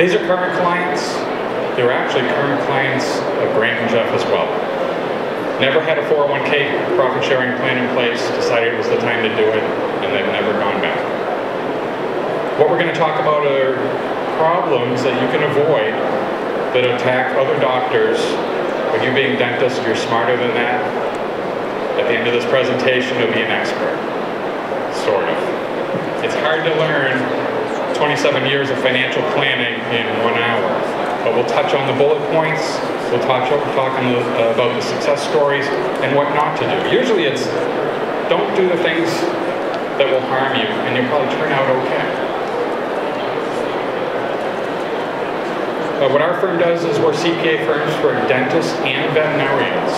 These are current clients. They're actually current clients of Grant and Jeff as well. Never had a 401k profit sharing plan in place, decided it was the time to do it, and they've never gone back. What we're going to talk about are problems that you can avoid that attack other doctors. With you being dentists, you're smarter than that. At the end of this presentation, you'll be an expert. Sort of. It's hard to learn 27 years of financial planning in 1 hour, but we'll touch on the bullet points. We'll talk about the success stories and what not to do. Usually it's don't do the things that will harm you, and you'll probably turn out okay. What our firm does is we're CPA firms for dentists and veterinarians.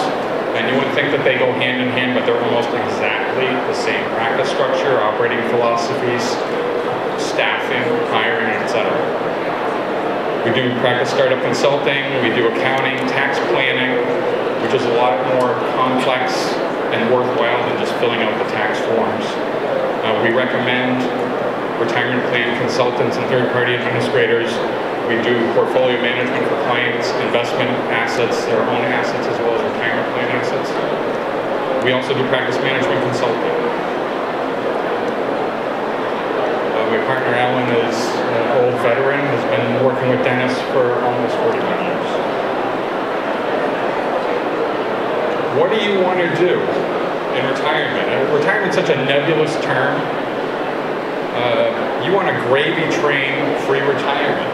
And you wouldn't think that they go hand in hand, but they're almost exactly the same practice structure, operating philosophies, staffing, hiring, etc. We do practice startup consulting, we do accounting, tax planning, which is a lot more complex and worthwhile than just filling out the tax forms. We recommend retirement plan consultants and third-party administrators. We do portfolio management for clients, investment assets, their own assets, as well as retirement plan assets. We also do practice management consulting. My partner, Alan, is an old veteran, has been working with dentists for almost 41 years. What do you want to do in retirement? Retirement's such a nebulous term. You want a gravy train free retirement.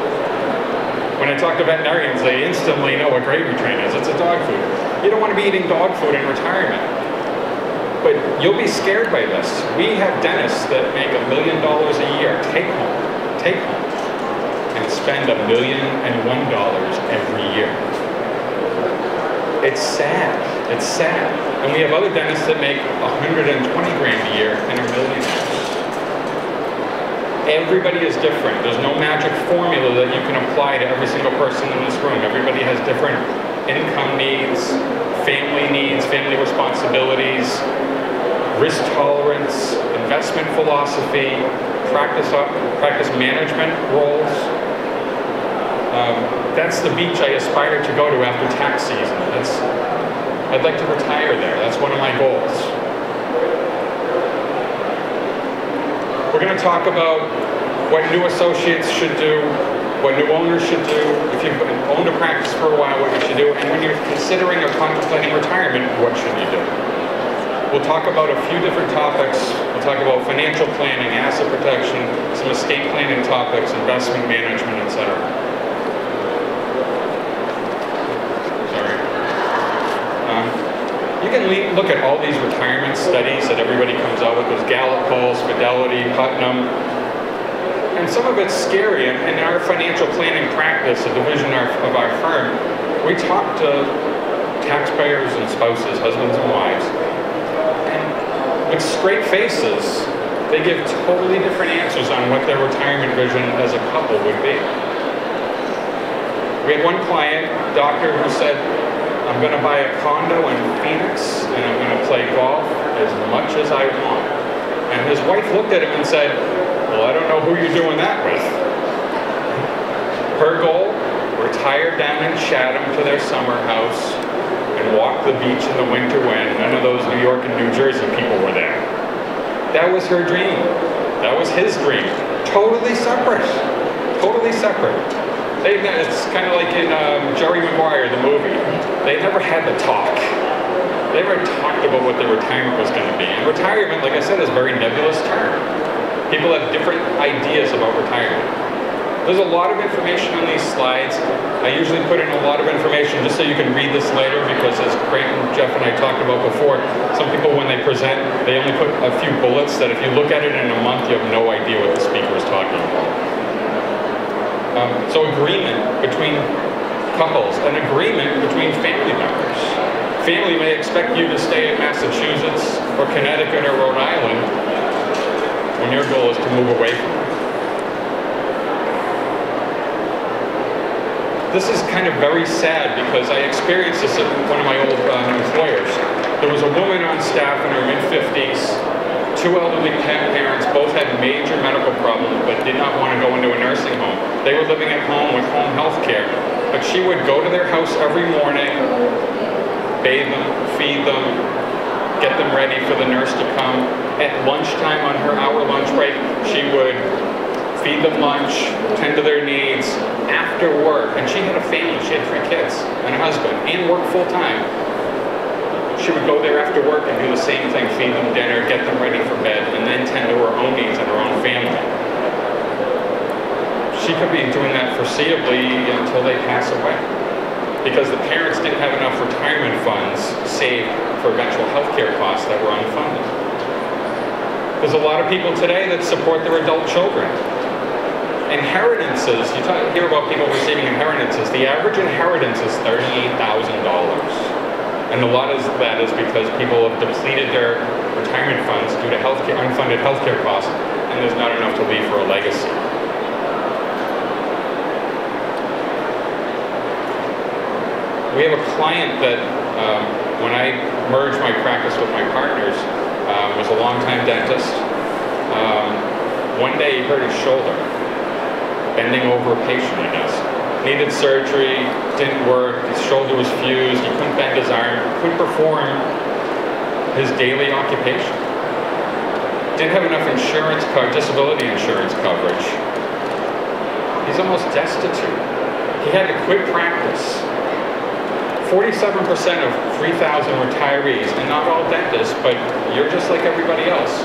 When I talk to veterinarians, they instantly know what gravy train is. It's a dog food. You don't want to be eating dog food in retirement. But you'll be scared by this. We have dentists that make $1 million a year, take home, and spend $1,001,000 every year. It's sad. It's sad. And we have other dentists that make 120 grand a year and are millionaires. Everybody is different. There's no magic formula that you can apply to every single person in this room. Everybody has different income needs, family responsibilities, risk tolerance, investment philosophy, practice management roles. That's the beach I aspire to go to after tax season. I'd like to retire there. That's one of my goals. We're going to talk about what new associates should do, what new owners should do, if you've owned a practice for a while, what you should do, and when you're considering or contemplating retirement, what should you do? We'll talk about a few different topics. We'll talk about financial planning, asset protection, some estate planning topics, investment management, etc. You can look at all these retirement studies that everybody comes out with, those Gallup polls, Fidelity, Putnam, and some of it's scary. And in our financial planning practice, a division of our firm, we talk to taxpayers and spouses, husbands and wives, and with straight faces, they give totally different answers on what their retirement vision as a couple would be. We had one client, doctor, who said, I'm going to buy a condo in Phoenix and I'm going to play golf as much as I want. And his wife looked at him and said, well, I don't know who you're doing that with. Her goal, retire down in Chatham to their summer house and walk the beach in the winter when none of those New York and New Jersey people were there. That was her dream. That was his dream. Totally separate. Totally separate. It's kind of like in Jerry Maguire, the movie. They never had the talk. They never talked about what their retirement was going to be. And retirement, like I said, is a very nebulous term. People have different ideas about retirement. There's a lot of information on these slides. I usually put in a lot of information just so you can read this later, because as Grant and Jeff and I talked about before, some people when they present, they only put a few bullets that if you look at it in a month, you have no idea what the speaker is talking about. So agreement between couples, an agreement between family members. Family may expect you to stay in Massachusetts or Connecticut or Rhode Island when your goal is to move away from them. This is kind of very sad because I experienced this at one of my old employers. There was a woman on staff in her mid-50s, two elderly parents, both had major medical problems, but did not want to go into a nursing home. They were living at home with home health care, but she would go to their house every morning, bathe them, feed them, get them ready for the nurse to come. At lunchtime, on her hour lunch break, she would feed them lunch, tend to their needs. After work, and she had a family, she had 3 kids and a husband, and worked full-time. She would go there after work and do the same thing, feed them dinner, get them ready for bed, and then tend to her own needs and her own family. She could be doing that foreseeably until they pass away, because the parents didn't have enough retirement funds saved for eventual health care costs that were unfunded. There's a lot of people today that support their adult children. Inheritances, you hear about people receiving inheritances. The average inheritance is $38,000. And a lot of that is because people have depleted their retirement funds due to unfunded healthcare costs, and there's not enough to leave for a legacy. We have a client that, when I merged my practice with my partners, was a longtime dentist. One day he hurt his shoulder, bending over a patient, I guess. Needed surgery, didn't work, his shoulder was fused, he couldn't bend his arm, couldn't perform his daily occupation. Didn't have enough insurance disability insurance coverage. He's almost destitute. He had to quit practice. 47% of 3,000 retirees, and not all dentists, but you're just like everybody else,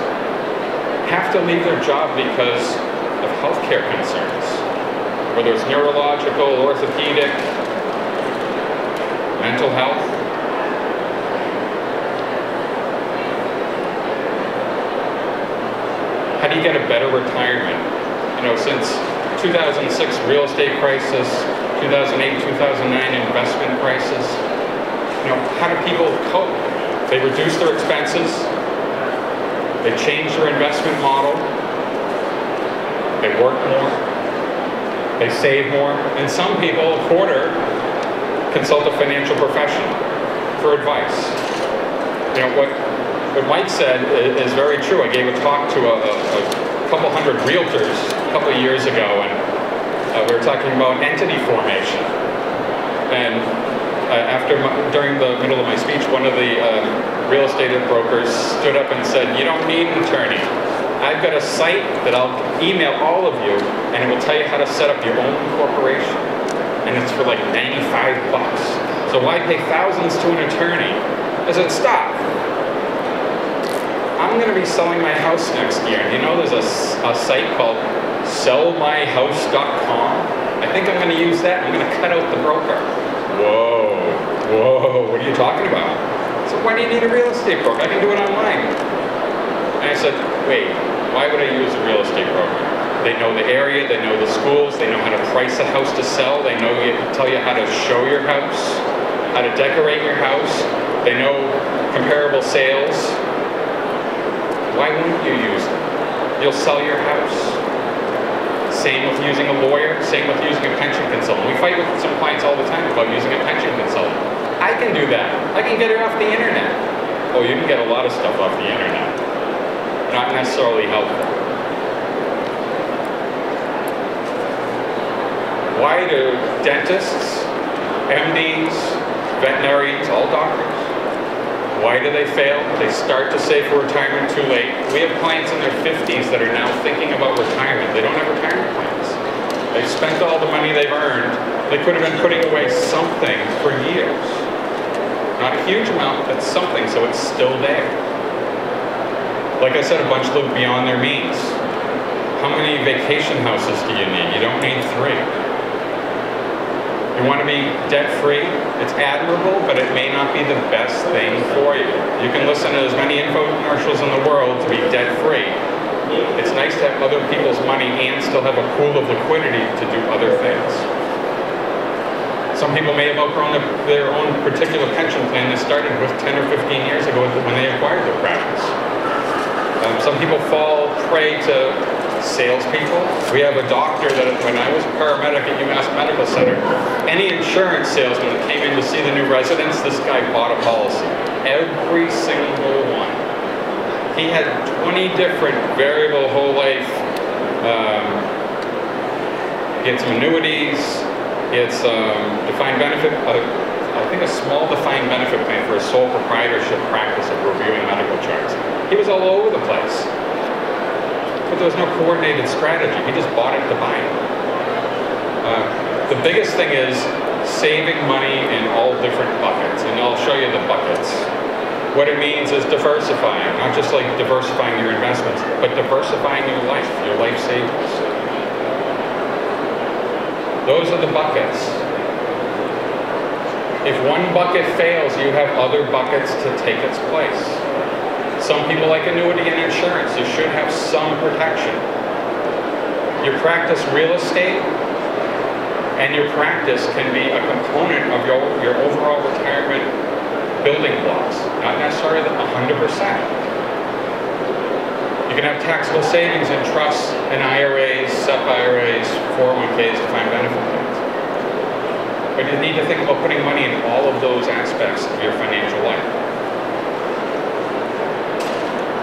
have to leave their job because of healthcare concerns, whether it's neurological, orthopedic, mental health. How do you get a better retirement? Since 2006 real estate crisis, 2008, 2009 investment crisis, how do people cope? They reduce their expenses, they change their investment model, they work more, they save more, and some people, a quarter, consult a financial professional for advice. What Mike said is very true. I gave a talk to a couple hundred realtors a couple of years ago, and we were talking about entity formation. And during the middle of my speech, one of the real estate brokers stood up and said, "You don't need an attorney. I've got a site that I'll email all of you, and it will tell you how to set up your own corporation. And it's for like 95 bucks. So why pay thousands to an attorney?" I said, "Stop. I'm going to be selling my house next year. And there's a site called sellmyhouse.com. I think I'm going to use that. I'm going to cut out the broker." Whoa, what are you talking about? So why do you need a real estate broker? I can do it online. And I said, wait, why would I use a real estate broker? They know the area, they know the schools, they know how to price a house to sell, they tell you how to show your house, how to decorate your house, they know comparable sales. Why wouldn't you use them? You'll sell your house. Same with using a lawyer, same with using a pension consultant. We fight with some clients all the time about using a pension consultant. I can do that. I can get it off the internet. Oh, you can get a lot of stuff off the internet. Not necessarily helpful. Why do dentists, MDs, veterinaries, all doctors, why do they fail? They start to save for retirement too late. We have clients in their 50s that are now thinking about retirement. They don't have retirement plans. They've spent all the money they've earned. They could have been putting away something for years. Not a huge amount, but something, so it's still there. Like I said, a bunch live beyond their means. How many vacation houses do you need? You don't need 3. You want to be debt-free? It's admirable, but it may not be the best thing for you. You can listen to as many infomercials in the world to be debt-free. It's nice to have other people's money and still have a pool of liquidity to do other things. Some people may have outgrown their own particular pension plan that started with 10 or 15 years ago when they acquired their practice. Some people fall prey to salespeople. We have a doctor that when I was a paramedic at UMass Medical Center, any insurance salesman that came in to see the new residents, this guy bought a policy. Every single one. He had 20 different variable whole life. He had some annuities. He had some defined benefit, I think a small defined benefit plan for a sole proprietorship practice of reviewing medical charts. He was all over the place. But there was no coordinated strategy. He just bought it to buy it. The biggest thing is saving money in all different buckets, and I'll show you the buckets. What it means is diversifying, not just like diversifying your investments, but diversifying your life savings. Those are the buckets. If one bucket fails, you have other buckets to take its place. Some people like annuity and insurance. You should have some protection. You practice real estate, and your practice can be a component of your overall retirement building blocks, not necessarily 100%. You can have taxable savings in trusts and IRAs, SEP IRAs, 401ks, defined benefit plans. But you need to think about putting money in all of those aspects of your financial life.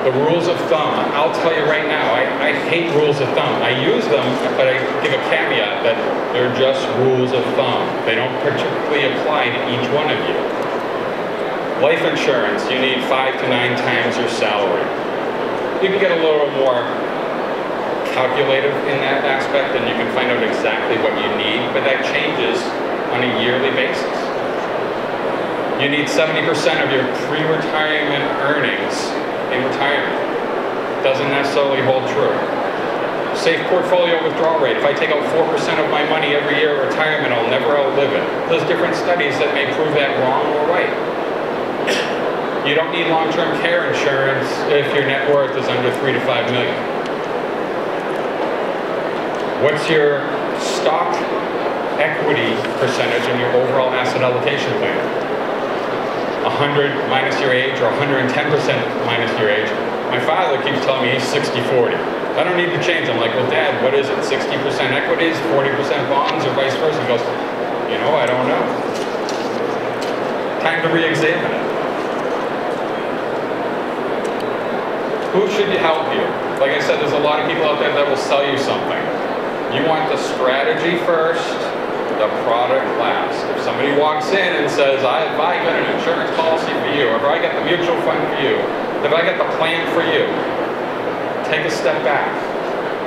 The rules of thumb, I'll tell you right now, I hate rules of thumb. I use them, but I give a caveat that they're just rules of thumb. They don't particularly apply to each one of you. Life insurance, you need 5 to 9 times your salary. You can get a little more calculative in that aspect, and you can find out exactly what you need, but that changes on a yearly basis. You need 70% of your pre-retirement earnings in retirement. Doesn't necessarily hold true. Safe portfolio withdrawal rate. If I take out 4% of my money every year in retirement, I'll never outlive it. There's different studies that may prove that wrong or right. You don't need long-term care insurance if your net worth is under 3 to 5 million. What's your stock equity percentage in your overall asset allocation plan? 100 minus your age, or 110% minus your age. My father keeps telling me he's 60-40. I don't need to change. I'm like, well, Dad, what is it? 60% equities, 40% bonds, or vice versa? He goes, you know, I don't know. Time to re-examine it. Who should help you? Like I said, there's a lot of people out there that will sell you something. You want the strategy first, the product last. If somebody walks in and says, if I got an insurance policy for you, or if I got the mutual fund for you, if I got the plan for you, take a step back.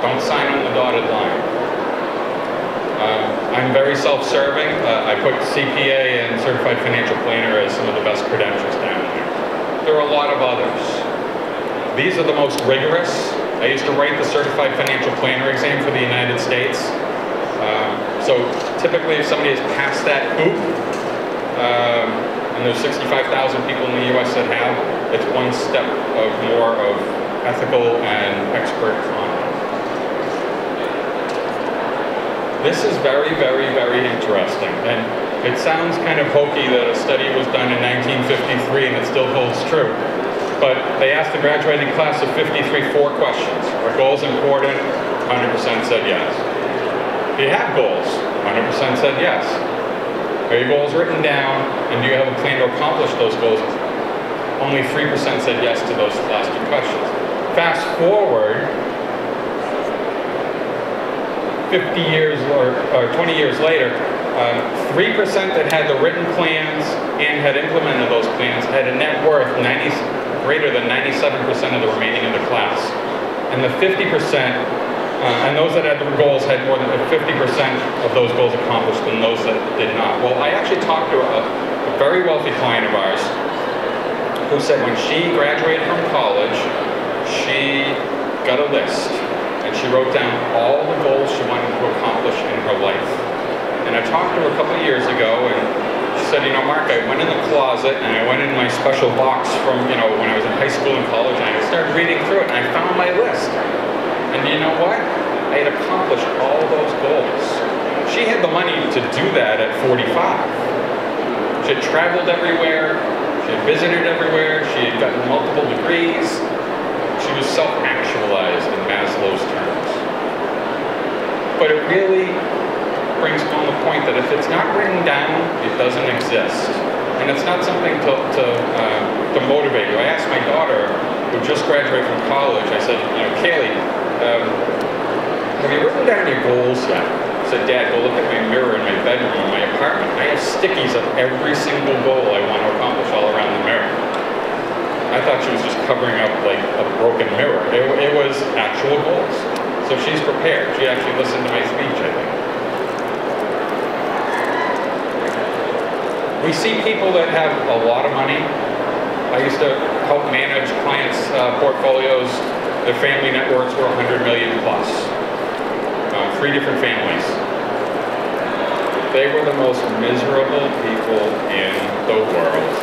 Don't sign on the dotted line. I'm very self-serving. I put CPA and Certified Financial Planner as some of the best credentials down there. There are a lot of others. These are the most rigorous. I used to write the Certified Financial Planner exam for the United States. So typically if somebody has passed that hoop, and there's 65,000 people in the US that have, it's one step of more of ethical and expert content. This is very, very, very interesting. And it sounds kind of hokey that a study was done in 1953 and it still holds true. But they asked the graduating class of 53 4 questions. Are goals important? 100% said yes. Do you have goals? 100% said yes. Are your goals written down, and do you have a plan to accomplish those goals? Only 3% said yes to those last 2 questions. Fast forward 50 years or 20 years later, 3% that had the written plans and had implemented those plans had a net worth greater than 97% of the remaining in the class. And the 50%, and those that had the goals had more than 50% of those goals accomplished than those that did not. Well, I actually talked to a very wealthy client of ours who said when she graduated from college, she got a list and she wrote down all the goals she wanted to accomplish in her life. And I talked to her a couple of years ago, and she said, you know, Mark, I went in the closet and I went in my special box from, you know, when I was in high school and college, and I started reading through it and I found my list. And you know what? I had accomplished all those goals. She had the money to do that at 45. She had traveled everywhere. She had visited everywhere. She had gotten multiple degrees. She was self-actualized in Maslow's terms. But it really brings home the point that if it's not written down, it doesn't exist. And it's not something to motivate you. I asked my daughter, who just graduated from college, I said, you know, Kaylee, have you written down your goals yet? I said, Dad, go look at my mirror in my bedroom in my apartment. I have stickies of every single goal I want to accomplish all around the mirror. I thought she was just covering up like a broken mirror. It was actual goals. So she's prepared. She actually listened to my speech, I think. We see people that have a lot of money. I used to help manage clients' portfolios. Their family net worths were 100 million plus. 3 different families. They were the most miserable people in the world.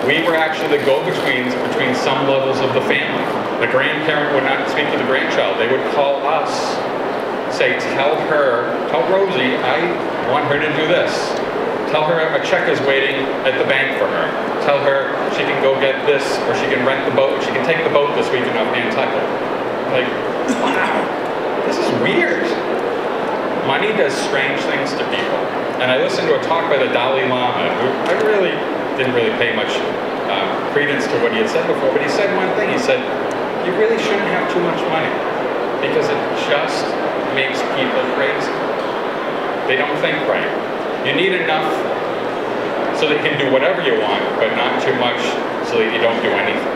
We were actually the go-betweens between some levels of the family. The grandparent would not speak to the grandchild. They would call us, say, tell Rosie, I want her to do this. Tell her a check is waiting at the bank for her. Tell her she can go get this, or she can rent the boat, she can take the boat this weekend up Nantucket. Like, wow, this is weird. Money does strange things to people. And I listened to a talk by the Dalai Lama, who I didn't really pay much credence to what he had said before, but he said one thing. He said, you really shouldn't have too much money because it just makes people crazy. They don't think right. You need enough so that you can do whatever you want, but not too much so that you don't do anything.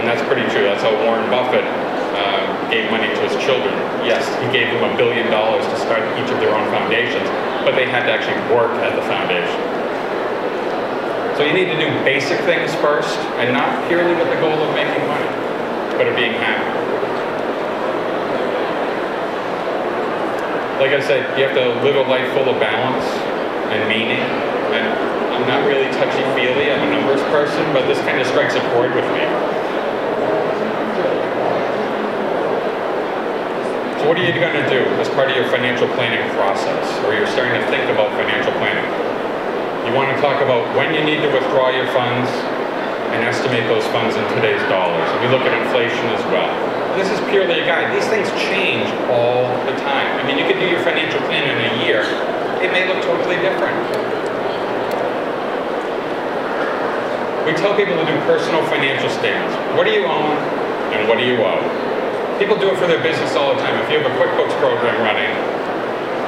And that's pretty true. That's how Warren Buffett gave money to his children. Yes, he gave them $1 billion to start each of their own foundations, but they had to actually work at the foundation. So you need to do basic things first, and not purely with the goal of making money, but of being happy. Like I said, you have to live a life full of balance and meaning. And I'm not really touchy-feely, I'm a numbers person, but this kind of strikes a chord with me. So what are you going to do as part of your financial planning process, or you're starting to think about financial planning? You want to talk about when you need to withdraw your funds and estimate those funds in today's dollars. And we look at inflation as well. This is purely a guide. These things change all the time. I mean, you could do your financial plan in a year. It may look totally different. We tell people to do personal financial statements. What do you own and what do you owe? People do it for their business all the time. If you have a QuickBooks program running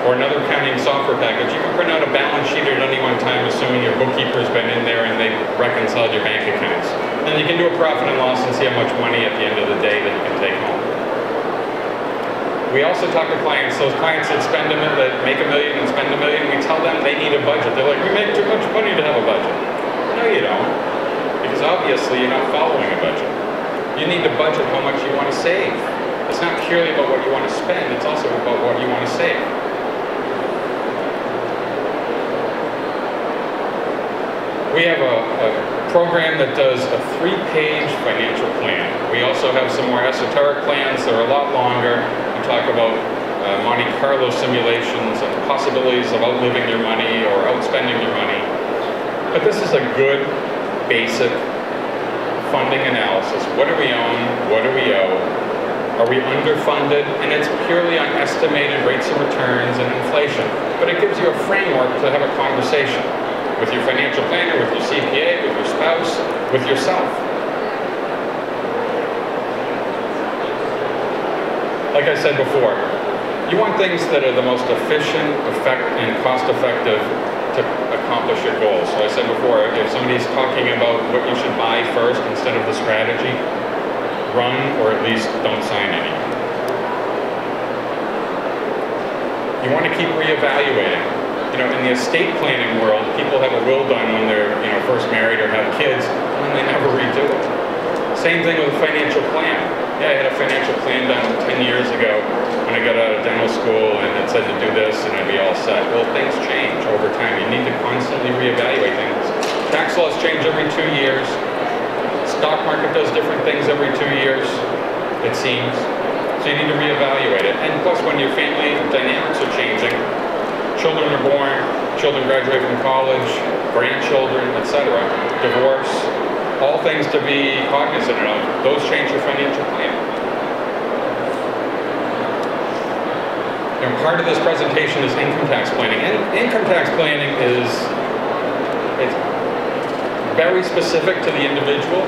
or another accounting software package, you can print out a balance sheet at any one time, assuming your bookkeeper's been in there and they've reconciled your bank accounts. And you can do a profit and loss and see how much money at the end of the day that you can take home. We also talk to clients, those clients that make $1 million and spend $1 million, we tell them they need a budget. They're like, we make too much money to have a budget. No, you don't. Because obviously you're not following a budget. You need to budget how much you want to save. It's not purely about what you want to spend, it's also about what you want to save. We have a program that does a 3-page financial plan. We also have some more esoteric plans that are a lot longer. We talk about Monte Carlo simulations and possibilities of outliving your money or outspending your money. But this is a good, basic funding analysis. What do we own? What do we owe? Are we underfunded? And it's purely on estimated rates of returns and inflation. But it gives you a framework to have a conversation with your financial planner, with your CPA, with your spouse, with yourself. Like I said before, you want things that are the most efficient, and cost-effective to accomplish your goals. So I said before, if somebody's talking about what you should buy first instead of the strategy, run or at least don't sign any. You want to keep reevaluating. You know, in the estate planning world, people have a will done when they're, first married or have kids, and then they never redo it. Same thing with a financial plan. Yeah, I had a financial plan done 10 years ago when I got out of dental school, and it said to do this, and I'd be all set. Well, things change over time. You need to constantly reevaluate things. Tax laws change every 2 years. Stock market does different things every 2 years, it seems. So you need to reevaluate it. And plus, when your family dynamics are changing, children are born, children graduate from college, grandchildren, etc., divorce, all things to be cognizant of. Those change your financial plan. And part of this presentation is income tax planning. And income tax planning it's very specific to the individual.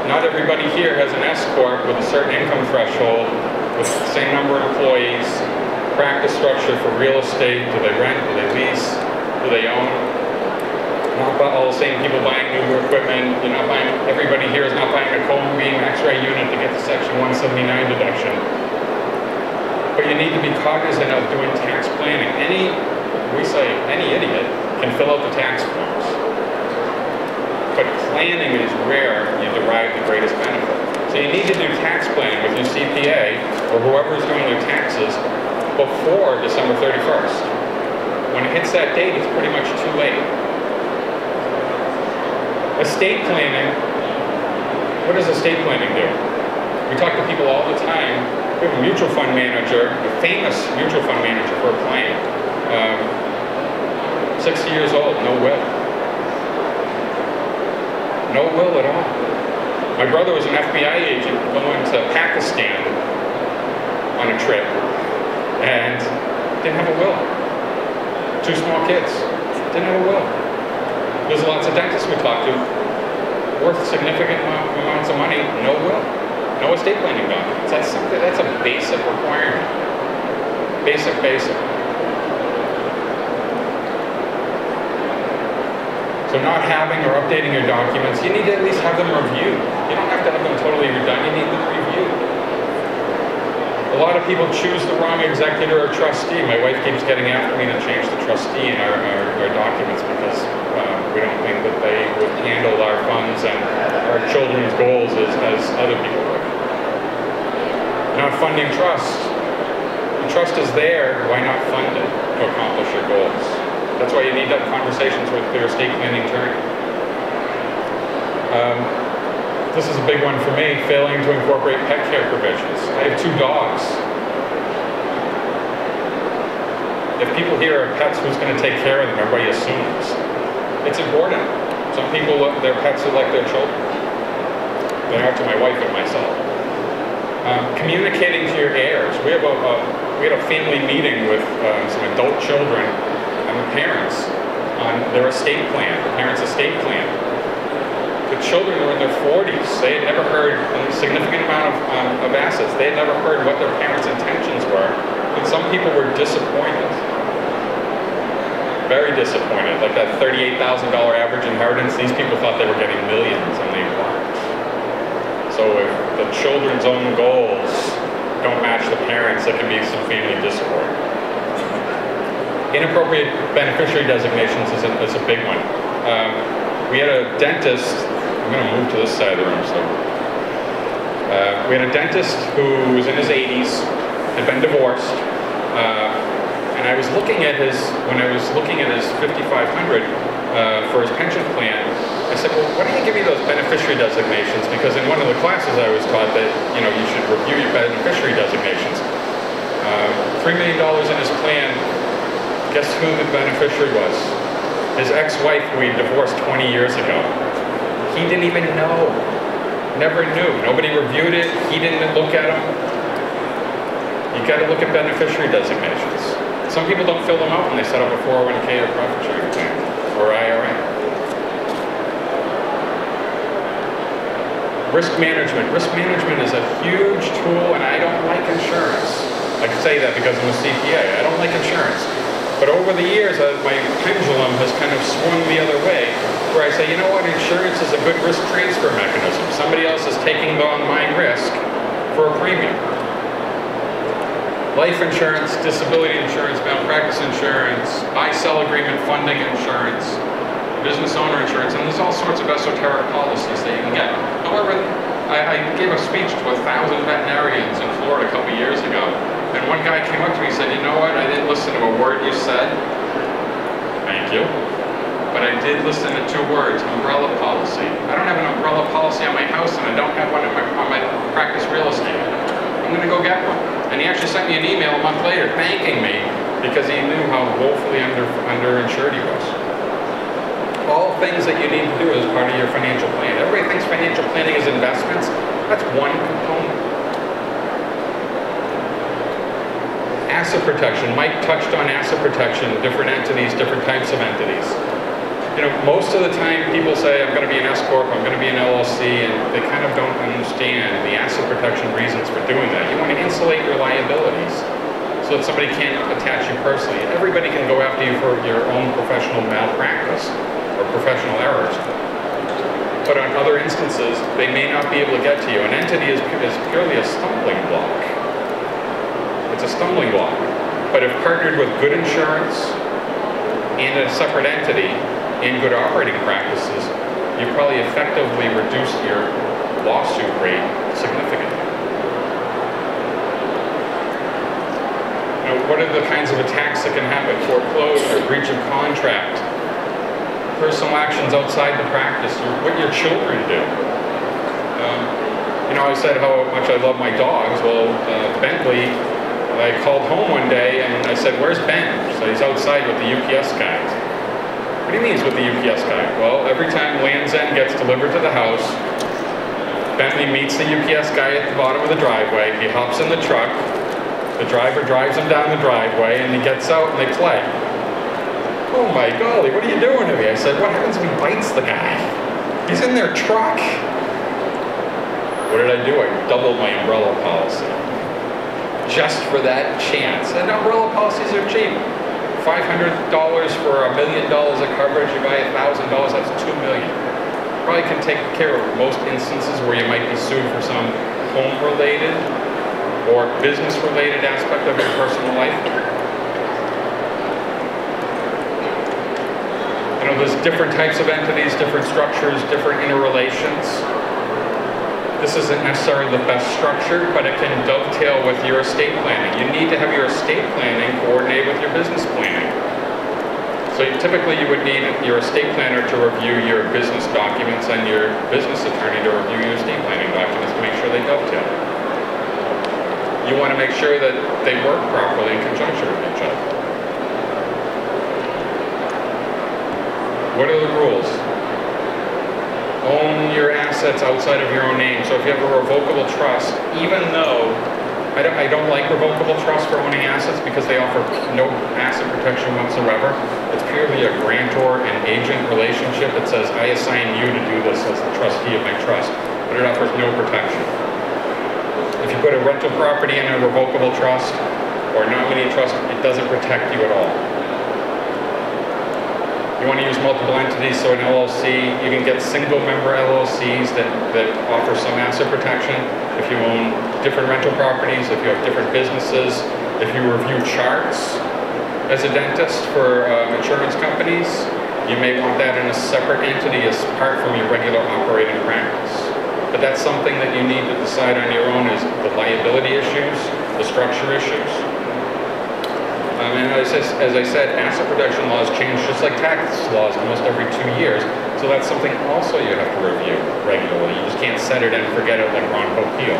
Not everybody here has an S Corp with a certain income threshold, with the same number of employees, practice structure for real estate. Do they rent? Do they lease? Do they own? Not all the same people buying new equipment. You're not buying, everybody here is not buying a cone beam X-ray unit to get the Section 179 deduction. But you need to be cognizant of doing tax planning. We say any idiot can fill out the tax forms. But planning is where you derive the greatest benefit. So you need to do tax planning with your CPA or whoever is doing your taxes before December 31st. When it hits that date, it's pretty much too late. Estate planning, what does estate planning do? We talk to people all the time. We have a mutual fund manager, a famous mutual fund manager for a client, 60 years old, no will. No will at all. My brother was an FBI agent going to Pakistan on a trip and didn't have a will. 2 small kids, didn't have a will. There's lots of dentists we talk to, worth significant amounts of money, no will. No estate planning documents. That's a basic requirement. Basic. So not having or updating your documents, you need to at least have them reviewed. You don't have to have them totally redone, you need them reviewed. A lot of people choose the wrong executor or trustee. My wife keeps getting after me to change the trustee in our documents because we don't think that they would handle our funds and our children's goals as other people would. Not funding trust. The trust is there, why not fund it to accomplish your goals? That's why you need to have conversations with your estate planning attorney. This is a big one for me, failing to incorporate pet care provisions. I have 2 dogs. If people here are pets, who's going to take care of them? Everybody assumes. It's important. Some people, their pets are like their children. They are to my wife and myself. Communicating to your heirs. We had a family meeting with some adult children and the parents on their estate plan, the parents' estate plan. The children were in their 40s. They had never heard a significant amount of assets. They had never heard what their parents' intentions were. And some people were disappointed. Very disappointed. Like that $38,000 average inheritance, these people thought they were getting millions and they weren't. So if the children's own goals don't match the parents, there can be some family discord. Inappropriate beneficiary designations is a big one. We had a dentist, I'm going to move to this side of the room. So, we had a dentist who was in his 80s, had been divorced, and I was looking at when I was looking at his 5,500 for his pension plan, I said, well, why don't you give me those beneficiary designations? Because in one of the classes I was taught that, you should review your beneficiary designations. $3 million in his plan. Guess who the beneficiary was? His ex-wife who he divorced 20 years ago. He didn't even know. Never knew. Nobody reviewed it. He didn't look at them. You got to look at beneficiary designations. Some people don't fill them out when they set up a 401k or profit sharing plan or IRA. Risk management. Risk management is a huge tool, and I don't like insurance. I can say that because I'm a CPA. I don't like insurance. But over the years, my pendulum has kind of swung the other way, where I say, you know what, insurance is a good risk transfer mechanism. Somebody else is taking on my risk for a premium. Life insurance, disability insurance, malpractice insurance, buy-sell agreement funding insurance, business owner insurance, and there's all sorts of esoteric policies that you can get. However, I gave a speech to 1,000 veterinarians in Florida a couple years ago. And one guy came up to me and said, you know what, I didn't listen to a word you said. Thank you. But I did listen to 2 words, umbrella policy. I don't have an umbrella policy on my house and I don't have one on my practice real estate. I'm going to go get one. And he actually sent me an email a month later thanking me because he knew how woefully underinsured he was. All things that you need to do as part of your financial plan. Everybody thinks financial planning is investments. That's one component. Asset protection. Mike touched on asset protection, different entities, different types of entities. most of the time people say, I'm going to be an S-Corp, I'm going to be an LLC, and they kind of don't understand the asset protection reasons for doing that. You want to insulate your liabilities so that somebody can't attach you personally. Everybody can go after you for your own professional malpractice or professional errors. But on other instances, they may not be able to get to you. An entity is purely a stumbling block. It's a stumbling block. But if partnered with good insurance and a separate entity, in good operating practices, you probably effectively reduce your lawsuit rate significantly. What are the kinds of attacks that can happen? Foreclosure, breach of contract, personal actions outside the practice, what your children do. I said how much I love my dogs. Well, Bentley, I called home one day and I said, where's Ben? So he's outside with the UPS guy. What do you mean he's with the UPS guy? Well, every time Land's End gets delivered to the house, Bentley meets the UPS guy at the bottom of the driveway. He hops in the truck. The driver drives him down the driveway, and he gets out and they play. Oh my golly, what are you doing to me? I said, what happens if he bites the guy? He's in their truck. What did I do? I doubled my umbrella policy. Just for that chance. And umbrella policies are cheap. $500 for $1 million of coverage, you buy $1,000, that's $2 million. Probably can take care of most instances where you might be sued for some home-related or business-related aspect of your personal life. There's different types of entities, different structures, different interrelations. This isn't necessarily the best structure, but it can dovetail with your estate planning. You need to have your estate planning coordinate with your business planning. So typically you would need your estate planner to review your business documents and your business attorney to review your estate planning documents to make sure they dovetail. You want to make sure that they work properly in conjunction with each other. What are the rules? Own your assets outside of your own name. So if you have a revocable trust, even though I don't like revocable trust for owning assets because they offer no asset protection whatsoever. It's purely a grantor and agent relationship that says, I assign you to do this as the trustee of my trust, but it offers no protection. If you put a rental property in a revocable trust or nominee trust, it doesn't protect you at all. You want to use multiple entities, so an LLC, you can get single-member LLCs that offer some asset protection. If you own different rental properties, if you have different businesses, if you review charts as a dentist for insurance companies, you may want that in a separate entity as apart from your regular operating practice. But that's something that you need to decide on your own, is the liability issues, the structure issues. And as I said, asset protection laws change just like tax laws almost every 2 years. So that's something also you have to review regularly. You just can't set it and forget it like Ron Popeil.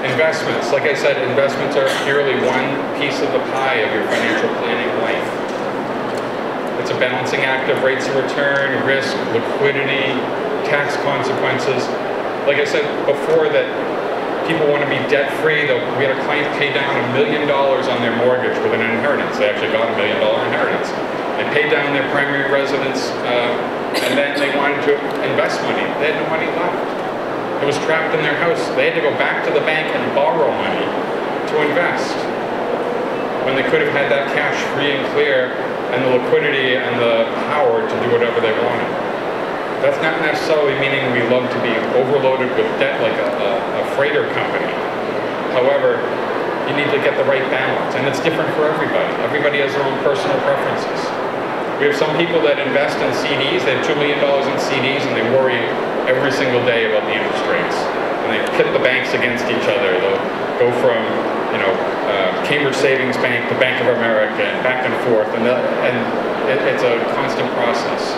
Investments. Like I said, investments are purely one piece of the pie of your financial planning life. It's a balancing act of rates of return, risk, liquidity, tax consequences. Like I said before, that people want to be debt-free. We had a client pay down $1 million on their mortgage with an inheritance. They actually got $1 million inheritance. They paid down their primary residence, and then they wanted to invest money. They had no money left. It was trapped in their house. They had to go back to the bank and borrow money to invest, when they could have had that cash free and clear and the liquidity and the power to do whatever they wanted. That's not necessarily meaning we love to be overloaded with debt like a freighter company. However, you need to get the right balance, and it's different for everybody. Everybody has their own personal preferences. We have some people that invest in CDs. They have $2 million in CDs, and they worry every single day about the interest rates. And they pit the banks against each other. They'll go from, Cambridge Savings Bank to Bank of America and back and forth, and it's a constant process.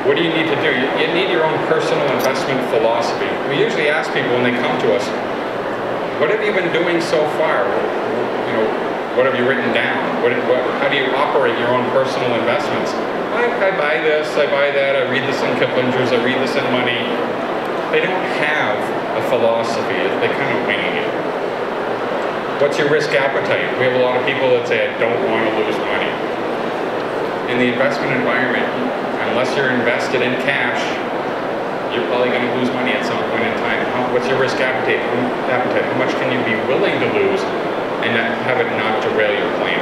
What do you need to do? You need your own personal investment philosophy. We usually ask people when they come to us, what have you been doing so far? What have you written down? How do you operate your own personal investments? I buy this, I buy that, I read this in Kiplinger's, I read this in Money. They don't have a philosophy. They kind of winging it. What's your risk appetite? We have a lot of people that say, I don't want to lose money. In the investment environment, unless you're invested in cash, you're probably going to lose money at some point in time. What's your risk appetite? How much can you be willing to lose and not have it not derail your plan?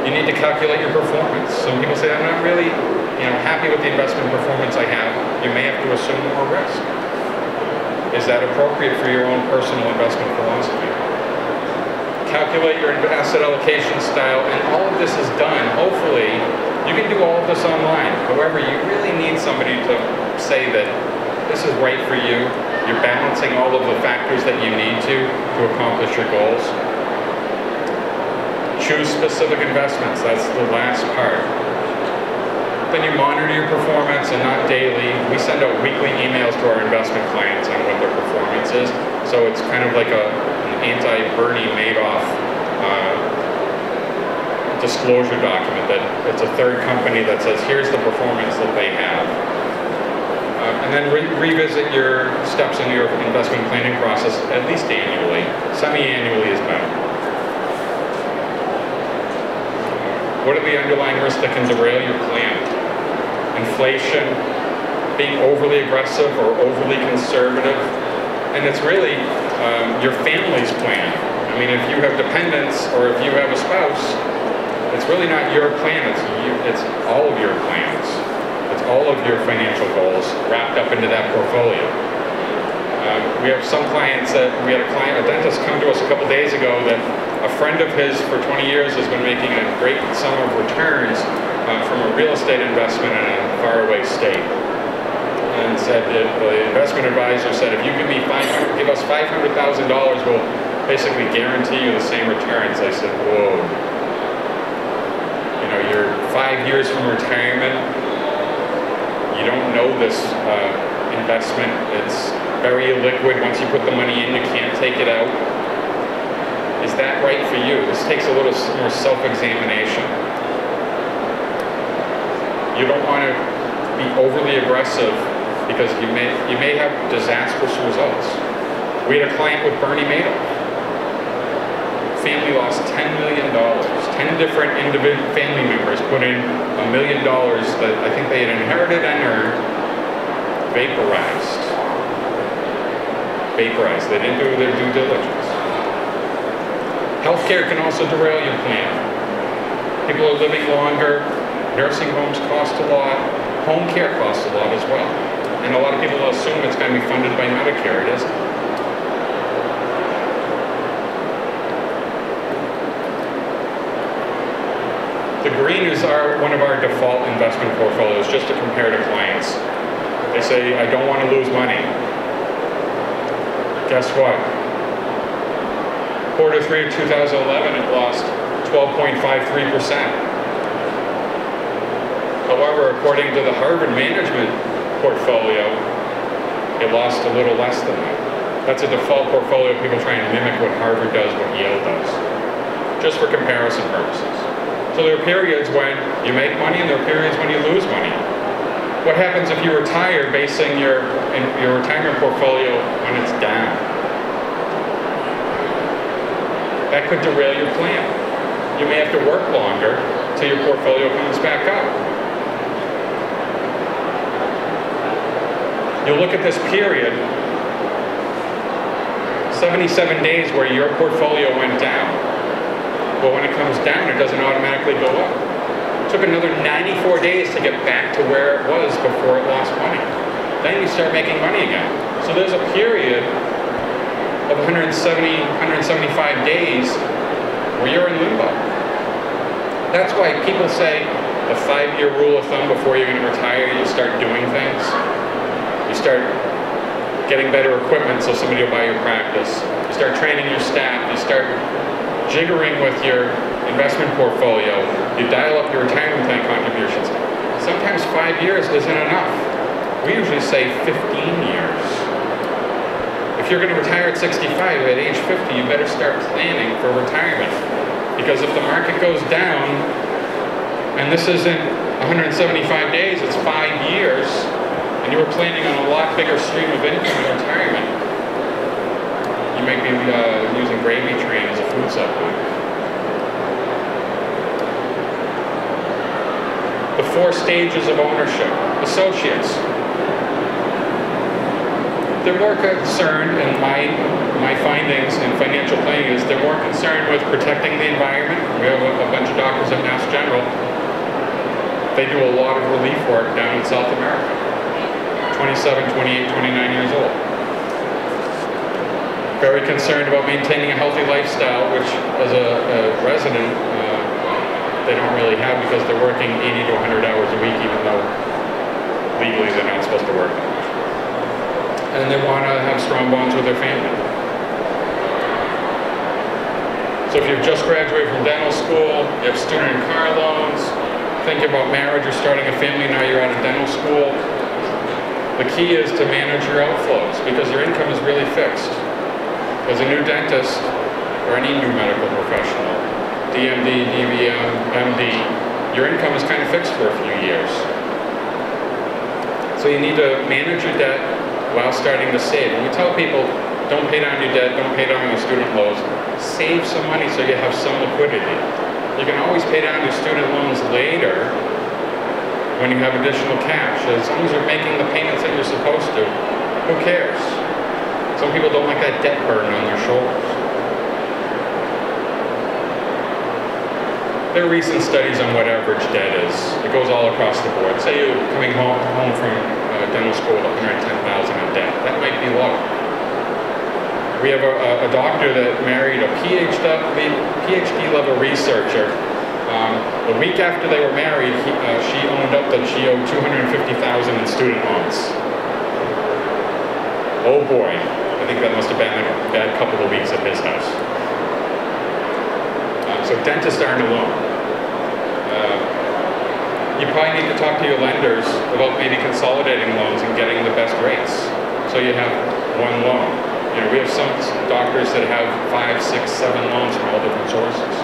You need to calculate your performance. Some people say, I'm not really happy with the investment performance I have. You may have to assume more risk. Is that appropriate for your own personal investment philosophy? Calculate your asset allocation style, and all of this is done. Hopefully, you can do all of this online. However, you really need somebody to say that this is right for you. You're balancing all of the factors that you need to accomplish your goals. Choose specific investments. That's the last part. Then you monitor your performance, and not daily. We send out weekly emails to our investment clients on what their performance is. So it's kind of like an anti-Bernie Madoff disclosure document that it's a third company that says, here's the performance that they have. And then revisit your steps in your investment planning process at least annually. Semi-annually is better. What are the underlying risks that can derail your plan? Inflation, being overly aggressive or overly conservative, and it's really your family's plan. I mean, if you have dependents or if you have a spouse, it's really not your plan, it's all of your plans. It's all of your financial goals wrapped up into that portfolio. We have some clients we had a dentist come to us a couple days ago that a friend of his for 20 years has been making a great sum of returns from a real estate investment in a faraway state. And said that the investment advisor said, if you give us $500,000, we'll basically guarantee you the same returns. I said, whoa. You're 5 years from retirement. You don't know this investment. It's very illiquid. Once you put the money in, you can't take it out. Is that right for you? This takes a little more self-examination. You don't want to be overly aggressive because you may have disastrous results. We had a client with Bernie Madoff. Family lost $10 million. 10 different individual family members put in $1 million that I think they had inherited and earned, vaporized. They didn't do their due diligence. Healthcare can also derail your plan. People are living longer. Nursing homes cost a lot. Home care costs a lot as well. And a lot of people assume it's going to be funded by Medicare. It isn't. The green is one of our default investment portfolios, just to compare to clients. They say, I don't want to lose money. Guess what? Quarter 3 of 2011, it lost 12.53%. However, according to the Harvard Management portfolio, it lost a little less than that. That's a default portfolio. People try and mimic what Harvard does, what Yale does, just for comparison purposes. So there are periods when you make money and there are periods when you lose money. What happens if you retire basing your retirement portfolio when it's down? That could derail your plan. You may have to work longer till your portfolio comes back up. You'll look at this period, 77 days where your portfolio went down. But when it comes down, it doesn't automatically go up. It took another 94 days to get back to where it was before it lost money. Then you start making money again. So there's a period of 175 days where you're in limbo. That's why people say the 5-year rule of thumb before you're going to retire, you start doing things. You start getting better equipment so somebody will buy your practice. You start training your staff. You start jiggering with your investment portfolio. You dial up your retirement plan contributions. Sometimes 5 years isn't enough. We usually say 15 years. If you're going to retire at 65, at age 50, you better start planning for retirement. Because if the market goes down, and this isn't 175 days, it's 5 years, and you were planning on a lot bigger stream of income in retirement, You might be using gravy train as a food supplement. The 4 stages of ownership. Associates. They're more concerned, and my findings in financial planning is they're more concerned with protecting the environment. We have a bunch of doctors at Mass General. They do a lot of relief work down in South America. 27, 28, 29 years old. Very concerned about maintaining a healthy lifestyle, which as a resident, they don't really have because they're working 80 to 100 hours a week, even though legally they're not supposed to work that much. And they want to have strong bonds with their family. So if you've just graduated from dental school, you have student and car loans, thinking about marriage or starting a family, now you're out of dental school, the key is to manage your outflows because your income is really fixed. As a new dentist, or any new medical professional, DMD, DVM, MD, your income is kind of fixed for a few years. So you need to manage your debt while starting to save. And we tell people, don't pay down your debt, don't pay down your student loans, save some money so you have some liquidity. You can always pay down your student loans later when you have additional cash. As long as you're making the payments that you're supposed to, who cares? Some people don't like that debt burden on their shoulders. There are recent studies on what average debt is. It goes all across the board. Say you're coming home from dental school with $110,000 in debt. That might be low. We have a doctor that married a PhD level researcher. The week after they were married, she owned up that she owed $250,000 in student loans. Oh boy, I think that must have been a bad couple of weeks at his house. So dentists aren't alone. You probably need to talk to your lenders about maybe consolidating loans and getting the best rates. So you have one loan. You know, we have some doctors that have 5, 6, 7 loans from all different sources.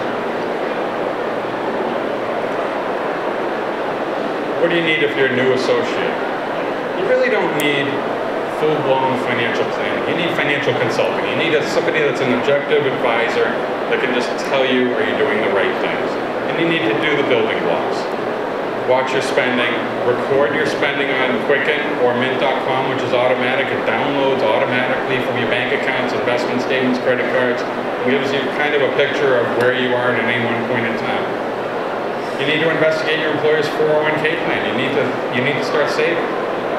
What do you need if you're a new associate? You really don't need full-blown financial planning. You need financial consulting. You need somebody that's an objective advisor that can just tell you, are you doing the right things? And you need to do the building blocks. Watch your spending, record your spending on Quicken or Mint.com, which is automatic. It downloads automatically from your bank accounts, investment statements, credit cards. It gives you kind of a picture of where you are at any one point in time. You need to investigate your employer's 401k plan. You need to start saving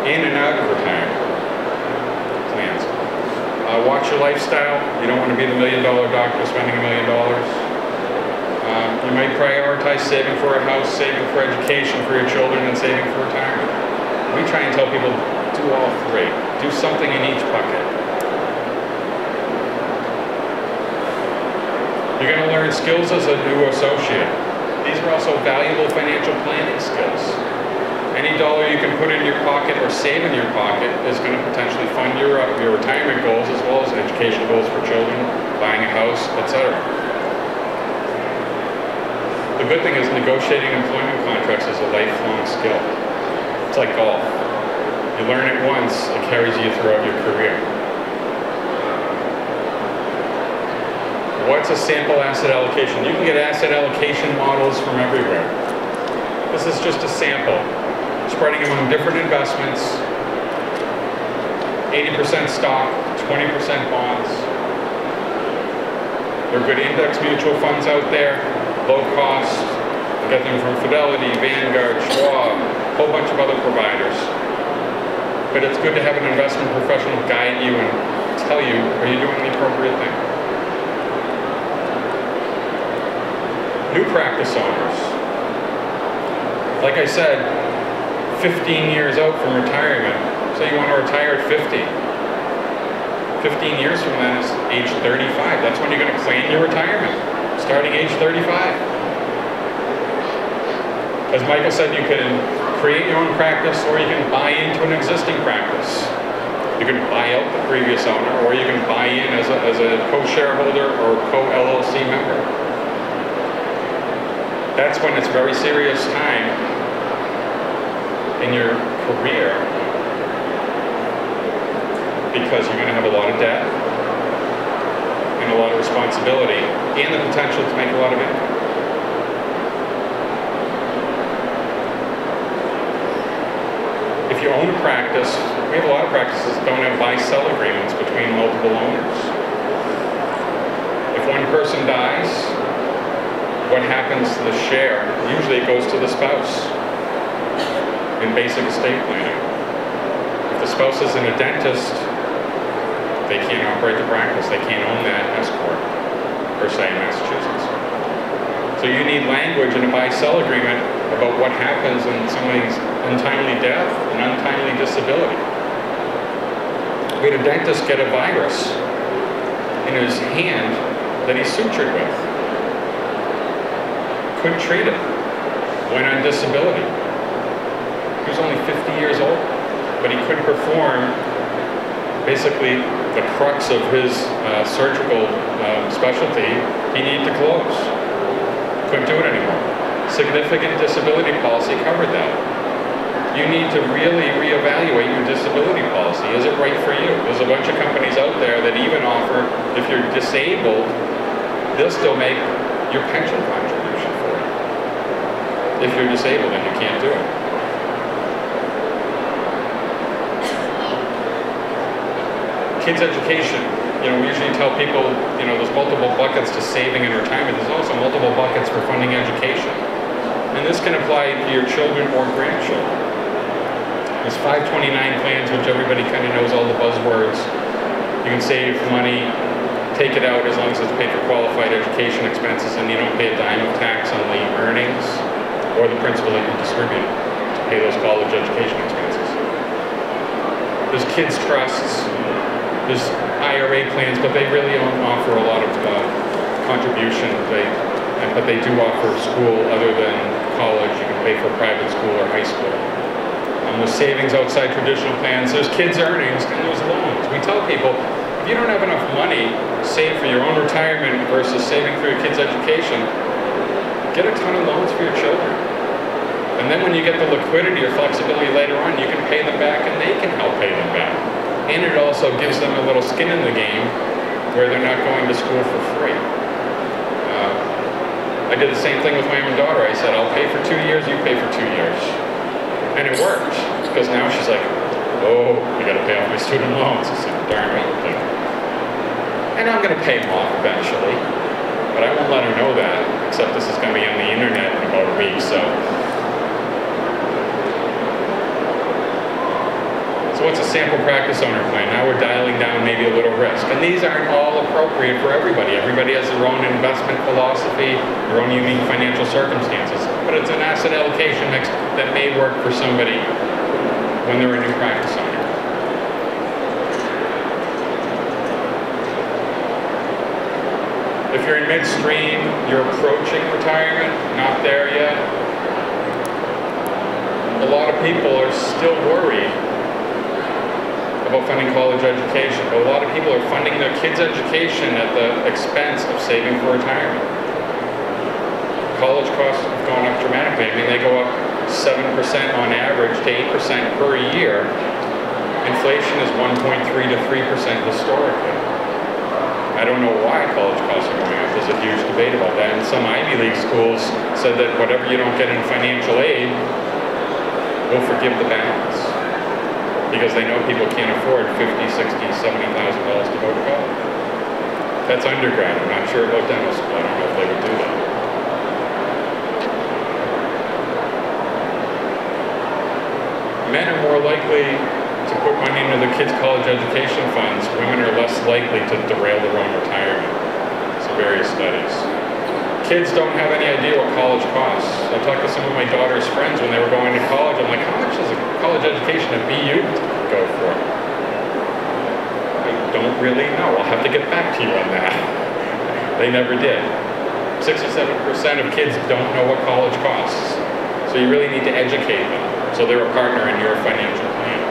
in and out of retirement plans. Watch your lifestyle. You don't want to be the $1 million doctor spending $1 million. You might prioritize saving for a house, saving for education for your children, and saving for retirement. We try and tell people, do all 3. Do something in each bucket. You're going to learn skills as a new associate. These are also valuable financial planning skills. Any dollar you can put in your pocket or save in your pocket is going to potentially fund your retirement goals as well as education goals for children, buying a house, etc. The good thing is negotiating employment contracts is a lifelong skill. It's like golf. You learn it once, it carries you throughout your career. What's a sample asset allocation? You can get asset allocation models from everywhere. This is just a sample. Spreading among different investments, 80% stock, 20% bonds. There are good index mutual funds out there. Low cost, you get them from Fidelity, Vanguard, Schwab, a whole bunch of other providers. But it's good to have an investment professional guide you and tell you, are you doing the appropriate thing? New practice owners. Like I said, 15 years out from retirement. So you want to retire at 50. 15 years from then is age 35. That's when you're going to plan your retirement. Starting age 35. As Michael said, you can create your own practice or you can buy into an existing practice. You can buy out the previous owner or you can buy in as a co-shareholder or co-LLC member. That's when it's very serious time in your career because you're going to have a lot of debt. and a lot of responsibility, and the potential to make a lot of income. If you own a practice, we have a lot of practices that don't have buy-sell agreements between multiple owners. If one person dies, what happens to the share? Usually it goes to the spouse in basic estate planning. If the spouse isn't a dentist, they can't operate the practice. They can't own that S corp, per se, in Massachusetts. So you need language in a buy-sell agreement about what happens in somebody's untimely death and untimely disability. We had a dentist get a virus in his hand that he sutured with. Couldn't treat it. Went on disability. He was only 50 years old, but he couldn't perform basically the crux of his surgical specialty. He needed to close. Couldn't do it anymore. Significant disability policy covered that. You need to really reevaluate your disability policy. Is it right for you? There's a bunch of companies out there that even offer, if you're disabled, they'll still make your pension contribution for you. If you're disabled and you can't do it. Kids' education. You know, we usually tell people, you know, there's multiple buckets to saving and retirement. There's also multiple buckets for funding education. And this can apply to your children or grandchildren. There's 529 plans, which everybody kind of knows all the buzzwords. You can save money, take it out as long as it's paid for qualified education expenses, and you don't pay a dime of tax on the earnings or the principal that you distribute to pay those college education expenses. There's kids' trusts. There's IRA plans, but they really don't offer a lot of contribution. But they do offer school other than college. You can pay for private school or high school. There's savings outside traditional plans. There's kids' earnings, and there's loans. We tell people, if you don't have enough money saved for your own retirement versus saving for your kids' education, get a ton of loans for your children. And then when you get the liquidity or flexibility later on, you can pay them back, and they can help pay them back. And it also gives them a little skin in the game where they're not going to school for free. I did the same thing with my own daughter. I said, I'll pay for 2 years, you pay for 2 years. And it worked, because now she's like, oh, I gotta pay off my student loans. I said, darn right. And I'm gonna pay them off eventually, but I won't let her know that, except this is gonna be on the internet in about a week, so. So what's a sample practice owner plan? Now we're dialing down maybe a little risk. And these aren't all appropriate for everybody. Everybody has their own investment philosophy, their own unique financial circumstances. But it's an asset allocation mix that may work for somebody when they're a new practice owner. If you're in midstream, you're approaching retirement, not there yet, a lot of people are still worried about funding college education, but a lot of people are funding their kids' education at the expense of saving for retirement. College costs have gone up dramatically. I mean, they go up 7% on average to 8% per year. Inflation is 1.3 to 3% historically. I don't know why college costs are going up. There's a huge debate about that. And some Ivy League schools said that whatever you don't get in financial aid, we'll forgive the balance. Because they know people can't afford $50,000, $60,000, $70,000 to go to college. That's undergrad. I'm not sure about dental school. I don't know if they would do that. Men are more likely to put money into their kids' college education funds. Women are less likely to derail their own retirement. So various studies. Kids don't have any idea what college costs. I talked to some of my daughter's friends when they were going to college. I'm like, how much does a college education at BU go for? I don't really know. I'll have to get back to you on that. They never did. 67% of kids don't know what college costs. So you really need to educate them. So they're a partner in your financial plan.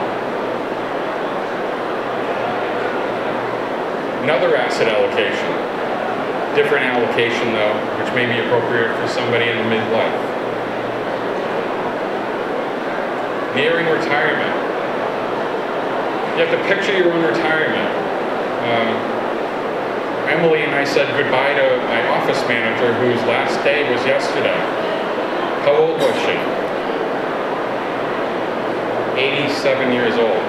Another asset allocation. Different allocation though, which may be appropriate for somebody in midlife. Nearing retirement. You have to picture your own retirement. Emily and I said goodbye to my office manager whose last day was yesterday. How old was she? 87 years old.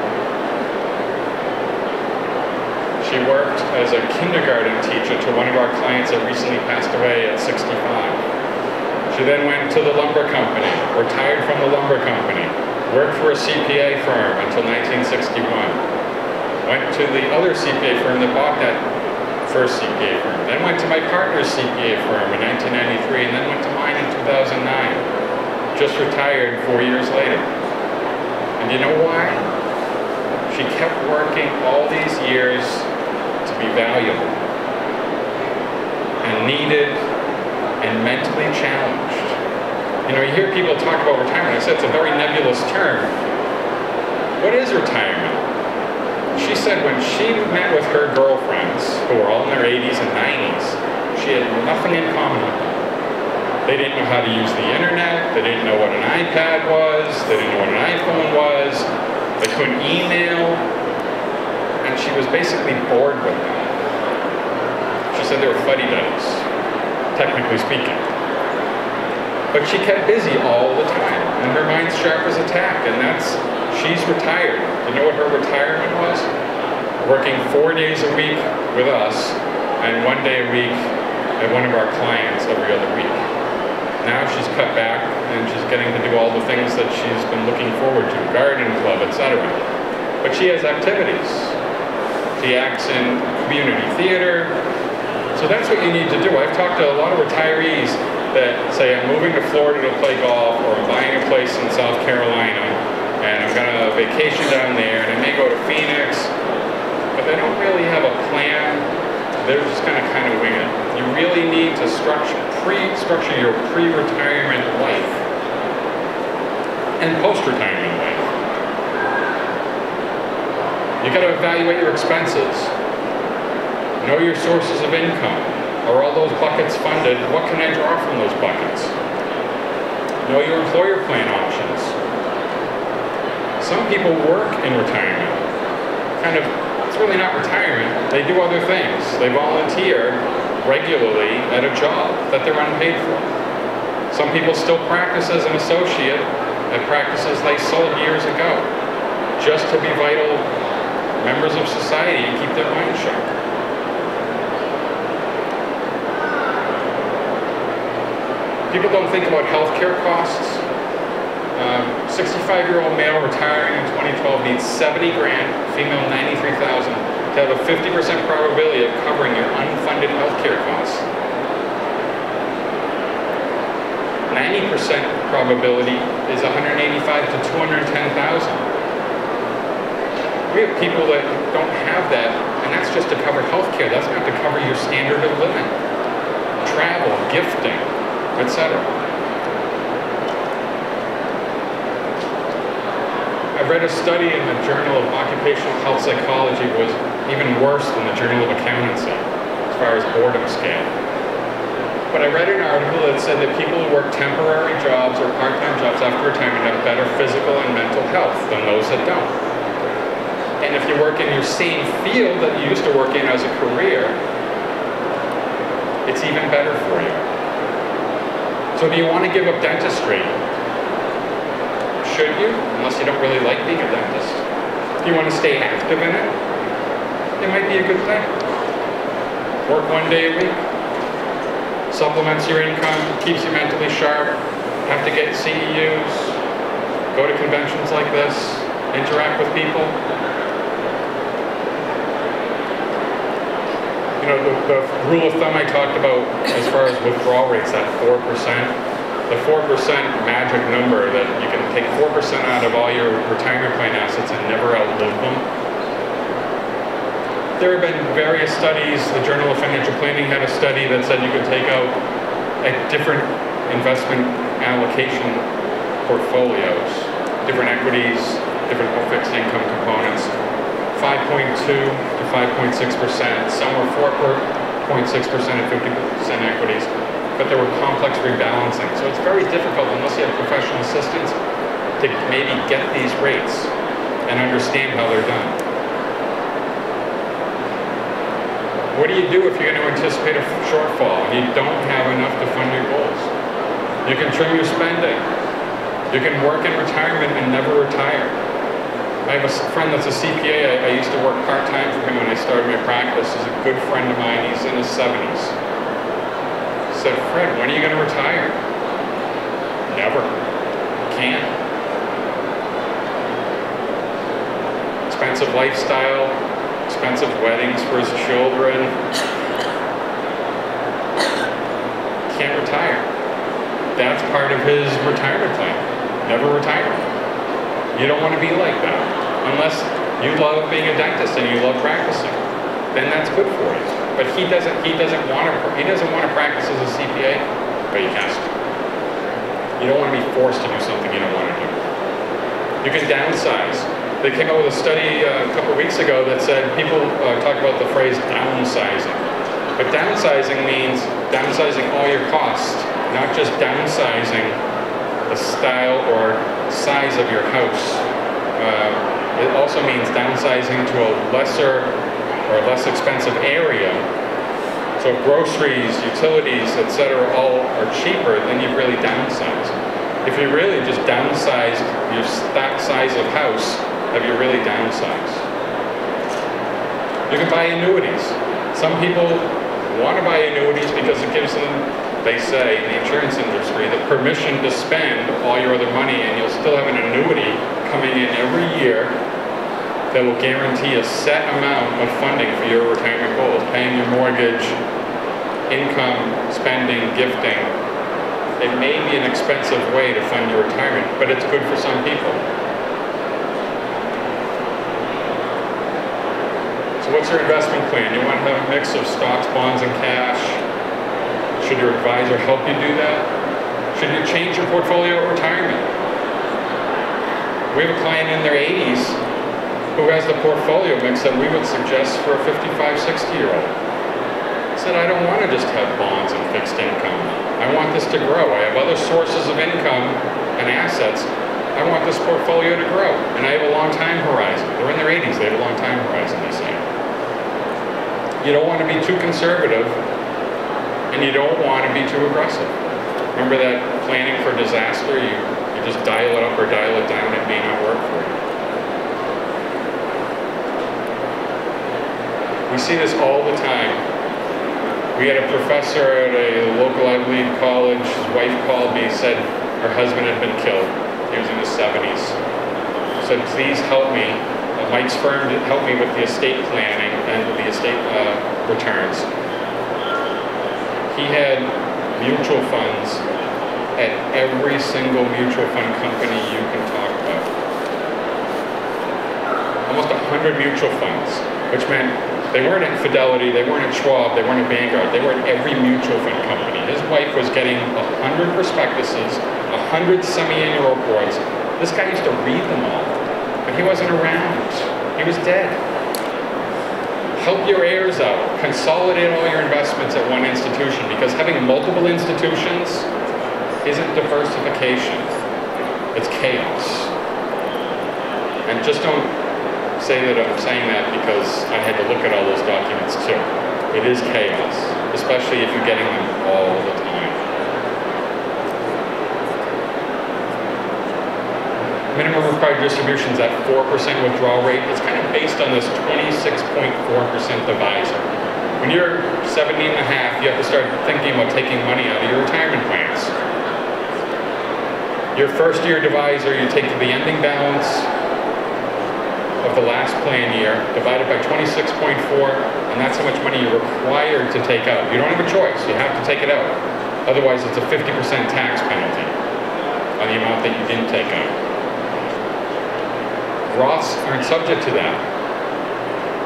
She worked as a kindergarten teacher to one of our clients that recently passed away at 65. She then went to the lumber company, retired from the lumber company, worked for a CPA firm until 1961, went to the other CPA firm that bought that first CPA firm, then went to my partner's CPA firm in 1993, and then went to mine in 2009. Just retired 4 years later. And you know why? She kept working all these years to be valuable and needed and mentally challenged. You know, you hear people talk about retirement. I said it's a very nebulous term. What is retirement? She said when she met with her girlfriends, who were all in their 80s and 90s, she had nothing in common with them. They didn't know how to use the internet. They didn't know what an iPad was. They didn't know what an iPhone was. They couldn't email. And she was basically bored with them. She said they were fuddy-duddies, technically speaking. But she kept busy all the time, and her mind's sharp as a tack, and she's retired. You know what her retirement was? Working 4 days a week with us, and 1 day a week at one of our clients every other week. Now she's cut back, and she's getting to do all the things that she's been looking forward to, garden club, etc. But she has activities. She acts in community theater. So that's what you need to do. I've talked to a lot of retirees that say, I'm moving to Florida to play golf, or I'm buying a place in South Carolina, and I'm going to vacation down there, and I may go to Phoenix, but they don't really have a plan. They're just going to kind of wing it. You really need to structure your pre-retirement life and post-retirement life. You got to evaluate your expenses. Know your sources of income. Are all those buckets funded? What can I draw from those buckets? Know your employer plan options. Some people work in retirement. It's really not retirement. They do other things. They volunteer regularly at a job that they're unpaid for. Some people still practice as an associate at practices they sold years ago, just to be vital members of society and keep their mind sharp. People don't think about healthcare costs. 65-year-old male retiring in 2012 needs 70 grand, female 93,000, to have a 50% probability of covering your unfunded healthcare costs. 90% probability is 185 to 210,000. We have people that don't have that, and that's just to cover healthcare. That's not to cover your standard of living, travel, gifting, etc. I read a study in the Journal of Occupational Health Psychology was even worse than the Journal of Accountancy as far as boredom scale. But I read an article that said that people who work temporary jobs or part-time jobs after retirement have better physical and mental health than those that don't. And if you work in your same field that you used to work in as a career, it's even better for you. So do you want to give up dentistry? Should you? Unless you don't really like being a dentist. If you want to stay active in it, it might be a good thing. Work 1 day a week. Supplements your income, keeps you mentally sharp. Have to get CEUs. Go to conventions like this. Interact with people. You know, the rule of thumb I talked about as far as withdrawal rates, that 4%, the 4% magic number that you can take 4% out of all your retirement plan assets and never outlive them. There have been various studies. The Journal of Financial Planning had a study that said you could take out at different investment allocation portfolios, different equities, different fixed income components, 5.2 to 5.6%. Some were 4.6% and 50% equities, but there were complex rebalancing. So it's very difficult unless you have professional assistants to maybe get these rates and understand how they're done. What do you do if you're going to anticipate a shortfall and you don't have enough to fund your goals? You can trim your spending. You can work in retirement and never retire. I have a friend that's a CPA. I used to work part-time for him when I started my practice. He's a good friend of mine. He's in his 70s. I said, Fred, when are you going to retire? Never. Can't. Expensive lifestyle, expensive weddings for his children. Can't retire. That's part of his retirement plan. Never retire. You don't want to be like that. Unless you love being a dentist and you love practicing. Then that's good for you. But he doesn't want to practice as a CPA, but he has to. You don't want to be forced to do something you don't want to do. You can downsize. They came out with a study a couple of weeks ago that said people talk about the phrase downsizing. But downsizing means downsizing all your costs, not just downsizing the style or size of your house. It also means downsizing to a lesser or less expensive area. So if groceries, utilities, etc. all are cheaper, then you've really downsized. If you really just downsized that size of house, have you really downsized? You can buy annuities. Some people want to buy annuities because it gives them, they say, in the insurance industry, the permission to spend all your other money, and you'll still have an annuity coming in every year that will guarantee a set amount of funding for your retirement goals, paying your mortgage, income, spending, gifting. It may be an expensive way to fund your retirement, but it's good for some people. So what's your investment plan? You want to have a mix of stocks, bonds, and cash? Should your advisor help you do that? Should you change your portfolio at retirement? We have a client in their 80s who has the portfolio mix that we would suggest for a 55, 60-year-old. Said, I don't want to just have bonds and fixed income. I want this to grow. I have other sources of income and assets. I want this portfolio to grow. And I have a long time horizon. They're in their 80s. They have a long time horizon, they say. You don't want to be too conservative, and you don't want to be too aggressive. Remember that planning for disaster? You just dial it up or dial it down. It may not work for you. We see this all the time. We had a professor at a local Ivy League college. His wife called me, said her husband had been killed. He was in his 70s. Said, please help me. Mike's firm helped me with the estate planning and with the estate returns. He had mutual funds at every single mutual fund company you can talk about. Almost 100 mutual funds, which meant they weren't at Fidelity, they weren't at Schwab, they weren't at Vanguard, they were at every mutual fund company. His wife was getting 100 prospectuses, 100 semi-annual reports. This guy used to read them all, but he wasn't around. He was dead. Help your heirs out. Consolidate all your investments at one institution, because having multiple institutions isn't diversification. It's chaos. And just don't say that I'm saying that because I had to look at all those documents too. It is chaos, especially if you're getting them all the time. Minimum required distributions at 4% withdrawal rate. It's kind of based on this 26.4% divisor. When you're 70 and a half, you have to start thinking about taking money out of your retirement plans. Your first year divisor, you take the ending balance of the last plan year, divided by 26.4, and that's how much money you're required to take out. You don't have a choice. You have to take it out. Otherwise, it's a 50% tax penalty on the amount that you didn't take out. Roths aren't subject to that.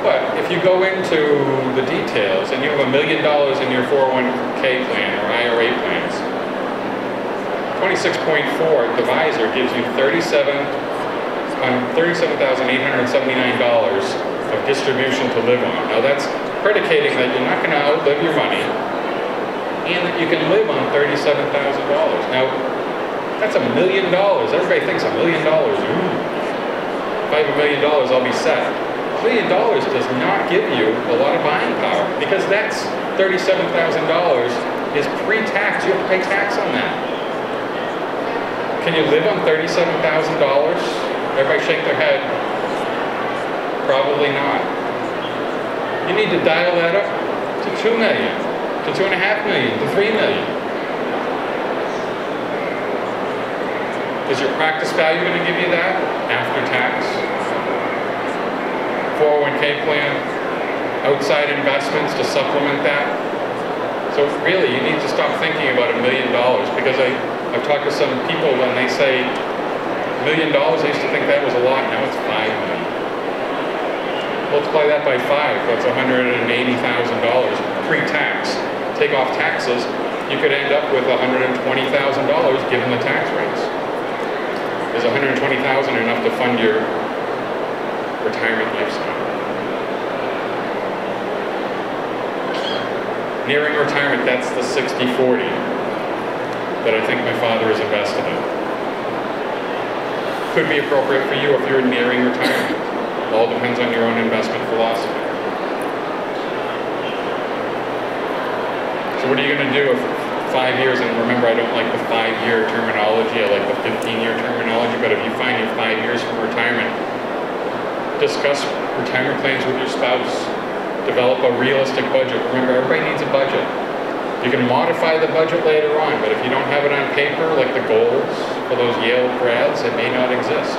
But if you go into the details and you have $1 million in your 401k plan or IRA plans, 26.4 divisor gives you $37,879 of distribution to live on. Now that's predicating that you're not going to outlive your money and that you can live on $37,000. Now, that's $1 million. Everybody thinks $1 million. Ooh. If I have $1 million, I'll be set. $1 million does not give you a lot of buying power, because that's $37,000 is pre-tax. You have to pay tax on that. Can you live on $37,000? Everybody shake their head. Probably not. You need to dial that up to $2 million, to $2.5 million, to $3 million. Is your practice value going to give you that after tax? 401k plan, outside investments to supplement that. So really, you need to stop thinking about $1 million, because I've talked to some people when they say $1 million, I used to think that was a lot, now it's $5 million. Multiply that by 5, that's $180,000 pre-tax. Take off taxes, you could end up with $120,000 given the tax rates. Is $120,000 enough to fund your retirement lifestyle? Nearing retirement, that's the 60-40 that I think my father is invested in. Could be appropriate for you if you're nearing retirement. All depends on your own investment philosophy. So what are you going to do if 5 years, and remember, I don't like the 5-year terminology, I like the 15-year terminology, but if you find you're 5 years from retirement, discuss retirement plans with your spouse. Develop a realistic budget. Remember, everybody needs a budget. You can modify the budget later on, but if you don't have it on paper, like the goals for those Yale grads, it may not exist.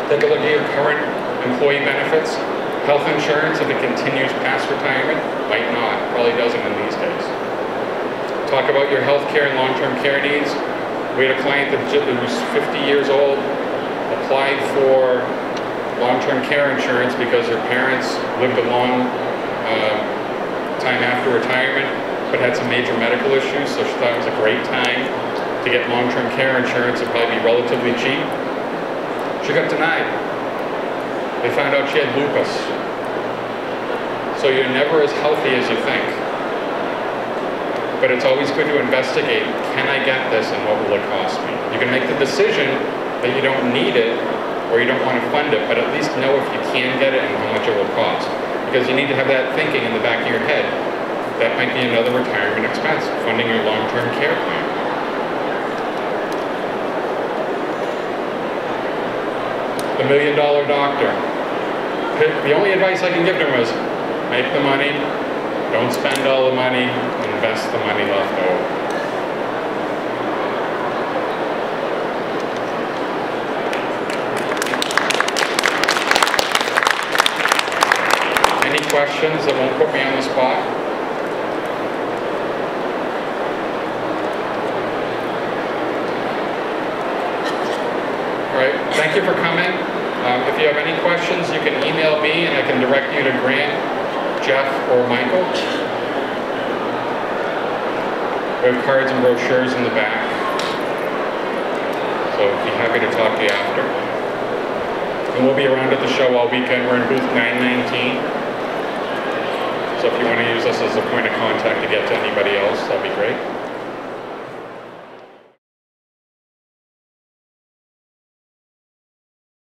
Take a look at your current employee benefits. Health insurance, if it continues past retirement, might not. Probably doesn't in these days. Talk about your health care and long-term care needs. We had a client that was 50 years old, applied for long-term care insurance because her parents lived a long time after retirement, but had some major medical issues, so she thought it was a great time to get long-term care insurance. It'd probably be relatively cheap. She got denied. They found out she had lupus. So you're never as healthy as you think. But it's always good to investigate, can I get this and what will it cost me? You can make the decision that you don't need it, or you don't want to fund it, but at least know if you can get it and how much it will cost. Because you need to have that thinking in the back of your head. That might be another retirement expense, funding your long-term care plan. The $1 million doctor. The only advice I can give to him is, make the money, don't spend all the money, invest the money left over. Questions that won't put me on the spot? All right, thank you for coming. If you have any questions, you can email me and I can direct you to Grant, Jeff, or Michael. We have cards and brochures in the back, so I'd be happy to talk to you after. And we'll be around at the show all weekend. We're in booth 919. So if you want to use us as a point of contact to get to anybody else, that'd be great.